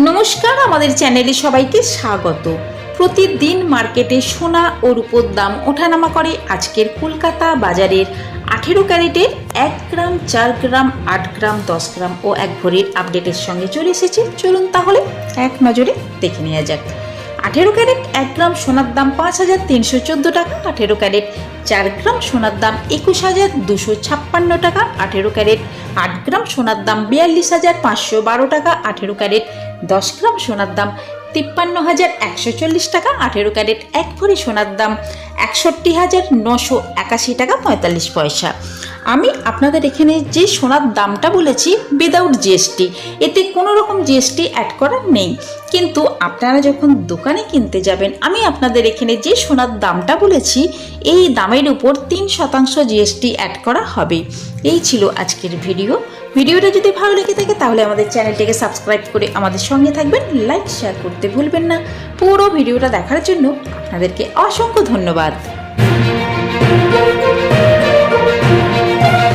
নমস্কার, আমাদের চ্যানেলে সবাইকে স্বাগত। প্রতিদিন মার্কেটে সোনা ও রূপোর দাম ওঠানামা করে। আজকের কলকাতা বাজারের 18 ক্যারেটের 1 গ্রাম, 4 গ্রাম, 8 গ্রাম, 10 গ্রাম ও 1 ভরির আপডেটের সঙ্গে চলে এসেছি। চলুন তাহলে এক নজরে দেখে নেওয়া যাক। 18 ক্যারেট 1 গ্রাম সোনার দাম 5,314 টাকা। 18 ক্যারেট 4 গ্রাম সোনার দাম 21,256 টাকা। 18 ক্যারেট 8 গ্রাম সোনার দাম 42,512 টাকা। 18 ক্যারেট 10 গ্রাম সোনার দাম 53,140 টাকা। 18 ক্যারেট 1 ভরি সোনার দাম 61,981 টাকা 45 পয়সা। আমি আপনাদের এখানে যে সোনার দামটা বলেছি উইদাউট জিএসটি, এতে কোনো রকম জিএসটি অ্যাড করা নেই। কিন্তু আপনারা যখন দোকানে কিনতে যাবেন, আমি আপনাদের এখানে যে সোনার দামটা বলেছি এই দামের উপর 3% জিএসটি অ্যাড করা হবে। এই ছিল আজকের ভিডিওটা যদি ভালো লেগে থাকে তাহলে আমাদের চ্যানেলটিকে সাবস্ক্রাইব করে আমাদের সঙ্গে থাকবেন। লাইক শেয়ার করতে ভুলবেন না। পুরো ভিডিওটা দেখার জন্য আপনাদেরকে অসংখ্য ধন্যবাদ।